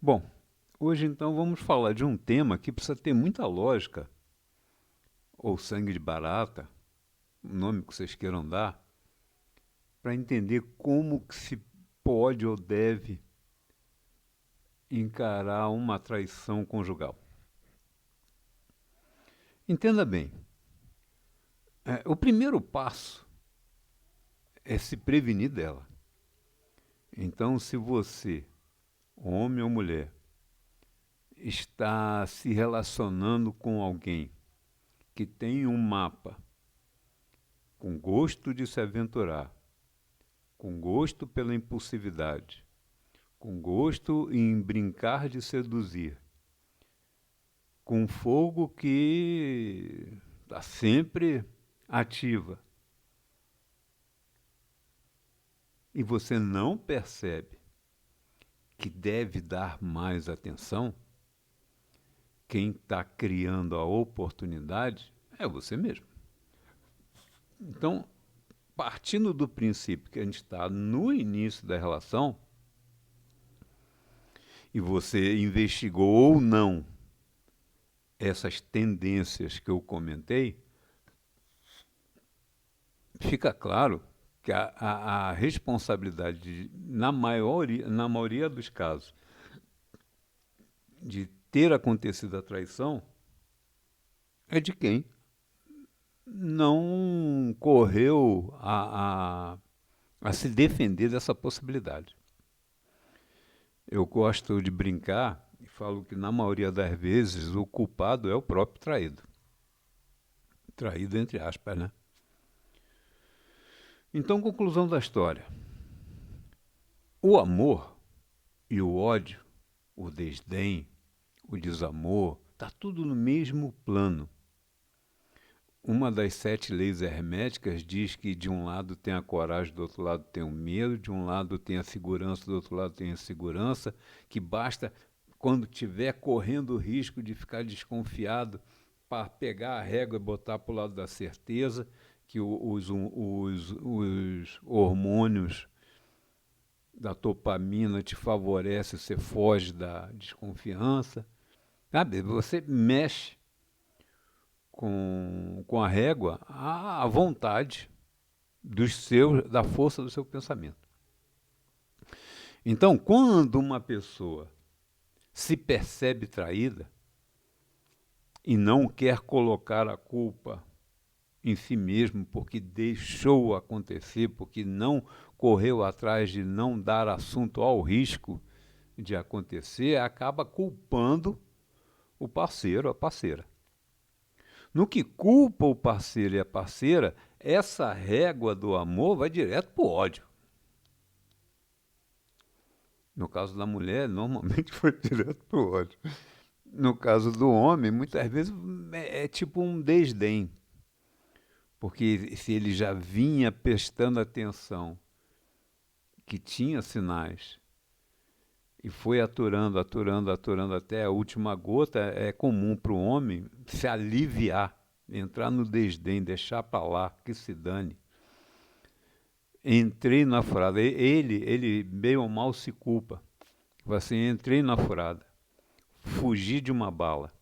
Bom, hoje então vamos falar de um tema que precisa ter muita lógica, ou sangue de barata, o nome que vocês queiram dar, para entender como que se pode ou deve encarar uma traição conjugal. Entenda bem, o primeiro passo é se prevenir dela. Então, se você, homem ou mulher, está se relacionando com alguém que tem um mapa com gosto de se aventurar, com gosto pela impulsividade, com gosto em brincar de seduzir, com fogo que está sempre ativa, e você não percebe que deve dar mais atenção, quem está criando a oportunidade é você mesmo. Então, partindo do princípio que a gente está no início da relação, e você investigou ou não essas tendências que eu comentei, fica claro que a responsabilidade, na maioria dos casos, de ter acontecido a traição é de quem não correu a se defender dessa possibilidade. Eu gosto de brincar e falo que, na maioria das vezes, o culpado é o próprio traído. Traído entre aspas, né? Então, conclusão da história. O amor e o ódio, o desdém, o desamor, está tudo no mesmo plano. Uma das 7 leis herméticas diz que de um lado tem a coragem, do outro lado tem o medo, de um lado tem a segurança, do outro lado tem a insegurança, que basta, quando tiver correndo o risco de ficar desconfiado, para pegar a régua e botar para o lado da certeza, que os hormônios da dopamina te favorecem, você foge da desconfiança. Sabe? Você mexe com a régua à vontade da força do seu pensamento. Então, quando uma pessoa se percebe traída e não quer colocar a culpa em si mesmo porque deixou acontecer, porque não correu atrás de não dar assunto ao risco de acontecer, acaba culpando o parceiro, a parceira. No que culpa o parceiro e a parceira, essa régua do amor vai direto para o ódio. No caso da mulher, normalmente foi direto para o ódio. No caso do homem, muitas vezes é tipo um desdém. Porque se ele já vinha prestando atenção, que tinha sinais, e foi aturando, aturando, aturando até a última gota, é comum para o homem se aliviar, entrar no desdém, deixar para lá, que se dane. Entrei na furada. Ele bem ou mal se culpa. Assim, entrei na furada. Fugi de uma bala.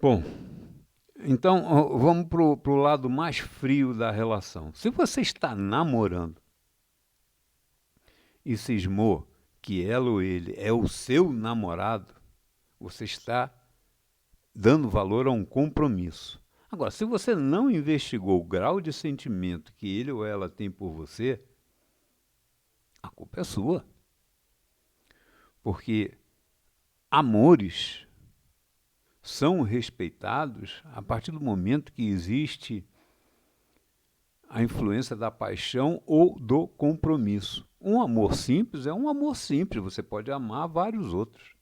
Bom, então vamos para o lado mais frio da relação. Se você está namorando e cismou que ela ou ele é o seu namorado, você está dando valor a um compromisso. Agora, se você não investigou o grau de sentimento que ele ou ela tem por você, a culpa é sua. Porque amores são respeitados a partir do momento que existe a influência da paixão ou do compromisso. Um amor simples é um amor simples, você pode amar vários outros.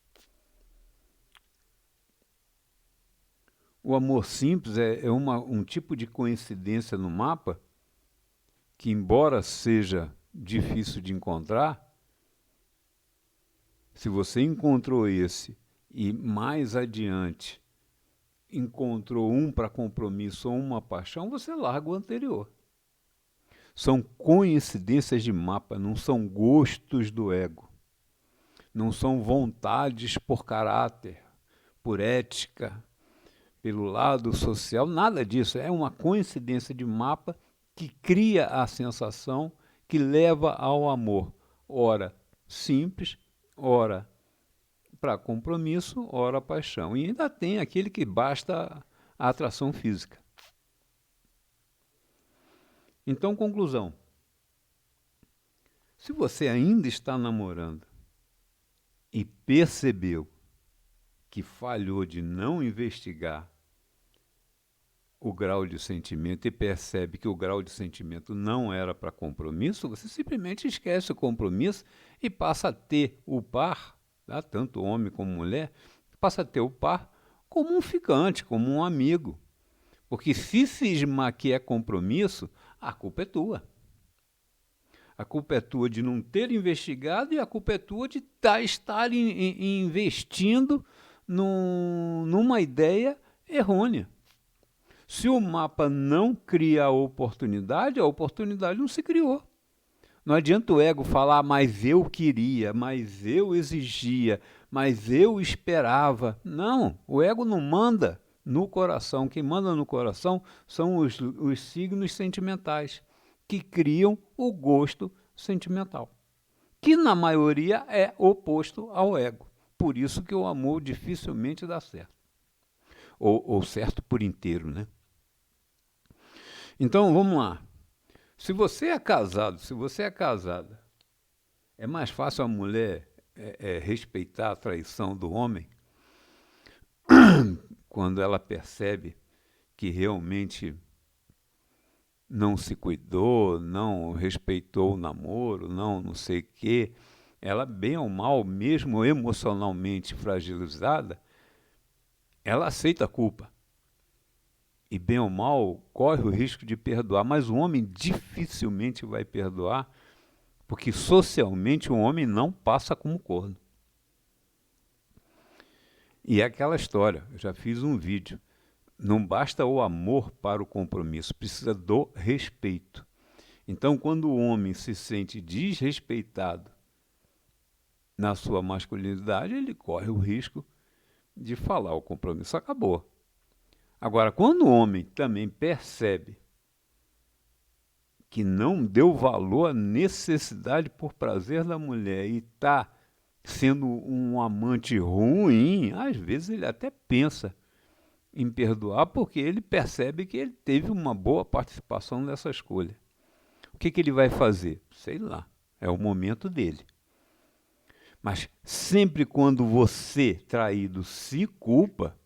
O amor simples é um tipo de coincidência no mapa que, embora seja difícil de encontrar, se você encontrou esse e mais adiante encontrou um para compromisso ou uma paixão, você larga o anterior. São coincidências de mapa, não são gostos do ego. não são vontades por caráter, por ética, pelo lado social, nada disso. É uma coincidência de mapa que cria a sensação que leva ao amor. Ora simples, ora para compromisso, ora paixão. E ainda tem aquele que basta a atração física. Então, conclusão. Se você ainda está namorando e percebeu que falhou de não investigar o grau de sentimento e percebe que o grau de sentimento não era para compromisso, você simplesmente esquece o compromisso e passa a ter o par, tá? Tanto homem como mulher, passa a ter o par como um ficante, como um amigo. Porque se cismar que é compromisso, a culpa é tua. A culpa é tua de não ter investigado e a culpa é tua de estar investindo numa ideia errônea. Se o mapa não cria a oportunidade não se criou. Não adianta o ego falar, mas eu queria, mas eu exigia, mas eu esperava. Não, o ego não manda no coração. Quem manda no coração são os signos sentimentais, que criam o gosto sentimental, que na maioria é oposto ao ego. Por isso que o amor dificilmente dá certo. Ou certo por inteiro, né? Então, vamos lá. Se você é casado, se você é casada, é mais fácil a mulher respeitar a traição do homem quando ela percebe que realmente não se cuidou, não respeitou o namoro, não sei o quê. Ela, bem ou mal, mesmo emocionalmente fragilizada, ela aceita a culpa. E bem ou mal, corre o risco de perdoar. Mas o homem dificilmente vai perdoar, porque socialmente o homem não passa como corno. E é aquela história, eu já fiz um vídeo. Não basta o amor para o compromisso, precisa do respeito. Então, quando o homem se sente desrespeitado na sua masculinidade, ele corre o risco de falar: o compromisso acabou. Agora, quando o homem também percebe que não deu valor à necessidade por prazer da mulher e está sendo um amante ruim, às vezes ele até pensa em perdoar, porque ele percebe que ele teve uma boa participação nessa escolha. O que ele vai fazer? Sei lá, é o momento dele. Mas sempre quando você, traído, se culpa,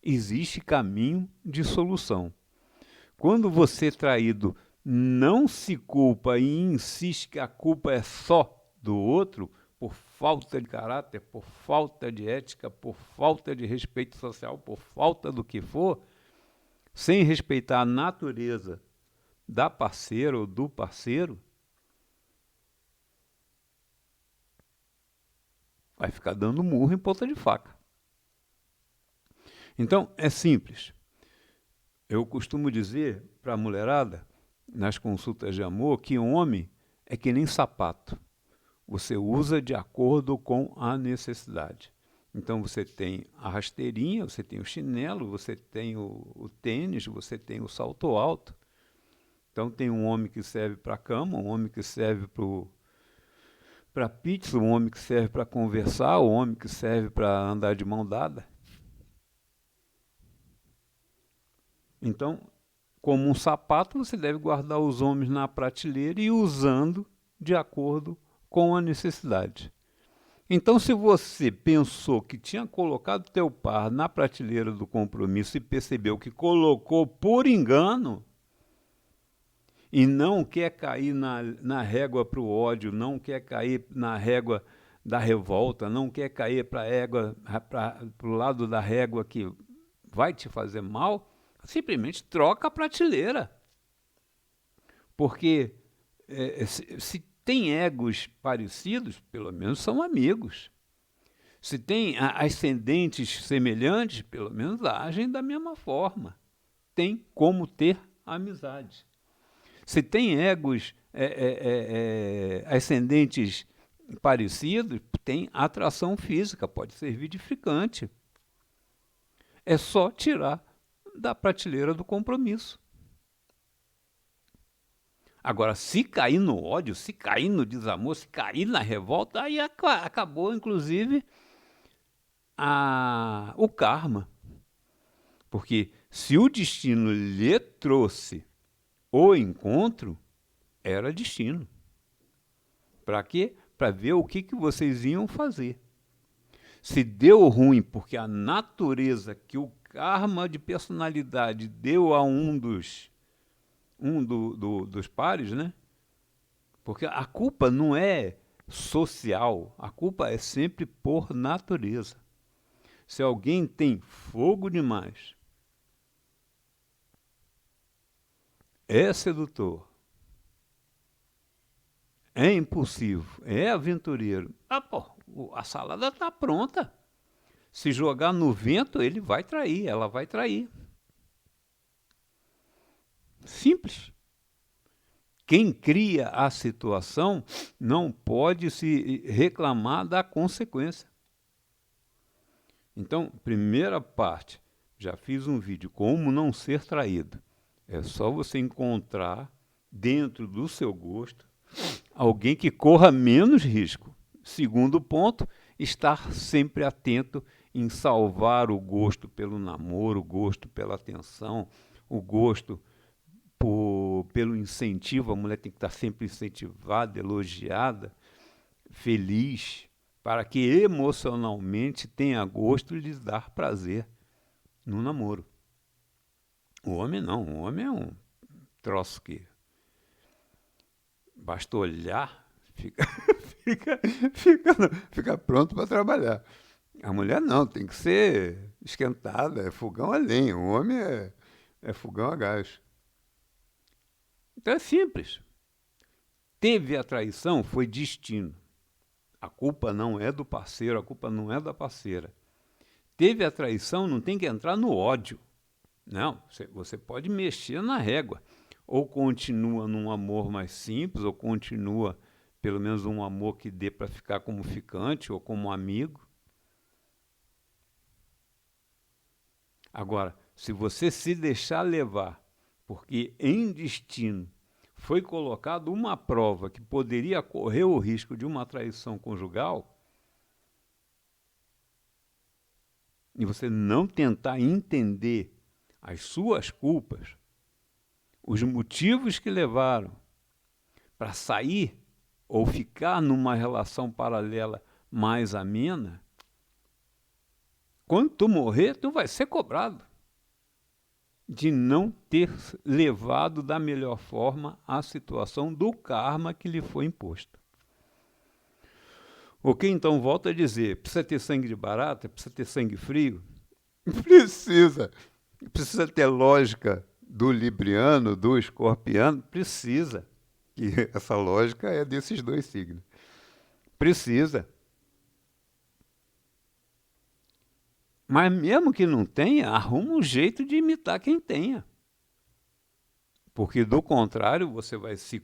existe caminho de solução. Quando você, traído, não se culpa e insiste que a culpa é só do outro, por falta de caráter, por falta de ética, por falta de respeito social, por falta do que for, sem respeitar a natureza da parceira ou do parceiro, vai ficar dando murro em ponta de faca. Então, é simples. Eu costumo dizer para a mulherada, nas consultas de amor, que homem é que nem sapato. Você usa de acordo com a necessidade. Então, você tem a rasteirinha, você tem o chinelo, você tem o tênis, você tem o salto alto. Então, tem um homem que serve para a cama, um homem que serve para pizza, um homem que serve para conversar, um homem que serve para andar de mão dada. Então, como um sapato, você deve guardar os homens na prateleira e ir usando de acordo com a necessidade. Então, se você pensou que tinha colocado teu par na prateleira do compromisso e percebeu que colocou por engano e não quer cair na régua para o ódio, não quer cair na régua da revolta, não quer cair para o lado da régua que vai te fazer mal, simplesmente troca a prateleira. Porque se tem egos parecidos, pelo menos são amigos. Se tem ascendentes semelhantes, pelo menos agem da mesma forma. Tem como ter amizade. Se tem egos ascendentes parecidos têm atração física, pode ser vivificante. É só tirar da prateleira do compromisso. Agora, se cair no ódio, se cair no desamor, se cair na revolta, aí acabou, inclusive, o karma. Porque se o destino lhe trouxe o encontro, era destino. Para quê? Para ver o que vocês iam fazer. Se deu ruim porque a natureza que o karma de personalidade deu a dos pares, né? Porque a culpa não é social, a culpa é sempre por natureza. Se alguém tem fogo demais, é sedutor, é impulsivo, é aventureiro, a salada está pronta. Se jogar no vento, ele vai trair, ela vai trair. Simples. Quem cria a situação não pode se reclamar da consequência. Então, primeira parte, já fiz um vídeo, como não ser traído. É só você encontrar, dentro do seu gosto, alguém que corra menos risco. Segundo ponto, estar sempre atento em salvar o gosto pelo namoro, o gosto pela atenção, o gosto pelo incentivo. A mulher tem que estar sempre incentivada, elogiada, feliz, para que emocionalmente tenha gosto de lhes dar prazer no namoro. O homem não, o homem é um troço que basta olhar, fica pronto para trabalhar. A mulher não, tem que ser esquentada, é fogão a lenha. O homem é fogão a gás. Então é simples. Teve a traição, foi destino. A culpa não é do parceiro, a culpa não é da parceira. Teve a traição, não tem que entrar no ódio. Não, você pode mexer na régua. Ou continua num amor mais simples, ou continua pelo menos um amor que dê para ficar como ficante ou como amigo. Agora, se você se deixar levar, porque em destino foi colocado uma prova que poderia correr o risco de uma traição conjugal, e você não tentar entender as suas culpas, os motivos que levaram para sair ou ficar numa relação paralela mais amena, quando tu morrer, tu vai ser cobrado de não ter levado da melhor forma a situação do karma que lhe foi imposto. Ok, então volto a dizer, precisa ter sangue de barata? Precisa ter sangue frio? Precisa. Precisa ter lógica do libriano, do escorpiano? Precisa. E essa lógica é desses dois signos. Precisa. Mas mesmo que não tenha, arruma um jeito de imitar quem tenha. Porque, do contrário, você vai se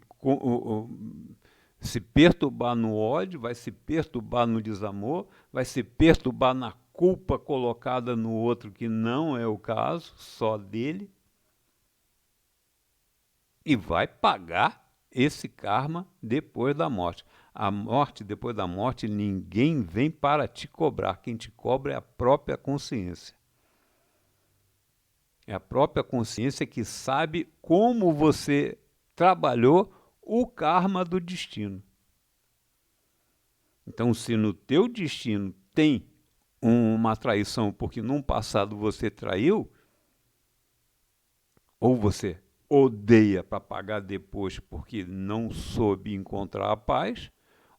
perturbar no ódio, vai se perturbar no desamor, vai se perturbar na culpa colocada no outro, que não é o caso, só dele, e vai pagar esse karma depois da morte. A morte, depois da morte, ninguém vem para te cobrar. Quem te cobra é a própria consciência. É a própria consciência que sabe como você trabalhou o karma do destino. Então, se no teu destino tem uma traição porque num passado você traiu, ou você odeia para pagar depois porque não soube encontrar a paz,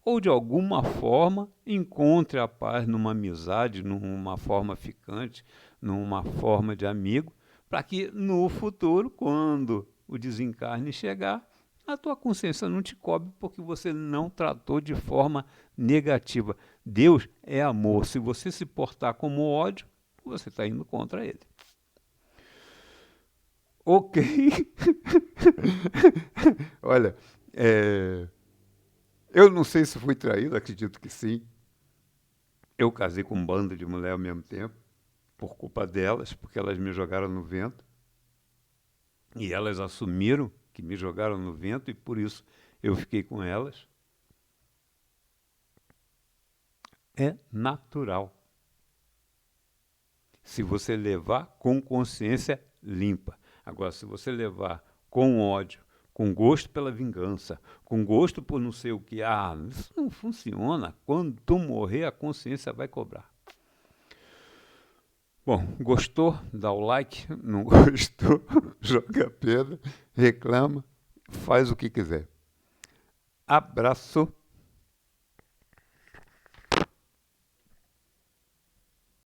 ou de alguma forma encontre a paz numa amizade, numa forma ficante, numa forma de amigo, para que no futuro, quando o desencarne chegar, a tua consciência não te cobre porque você não tratou de forma negativa. Deus é amor. Se você se portar como ódio, você está indo contra ele. Ok. Olha, Eu não sei se fui traído, acredito que sim. Eu casei com um bando de mulher ao mesmo tempo, por culpa delas, porque elas me jogaram no vento. E elas assumiram que me jogaram no vento e por isso eu fiquei com elas. É natural. Se você levar com consciência limpa. Agora, se você levar com ódio, com gosto pela vingança, com gosto por não sei o que, isso não funciona. Quando tu morrer, a consciência vai cobrar. Bom, gostou? Dá o like. Não gostou? Joga pedra, reclama, faz o que quiser. Abraço.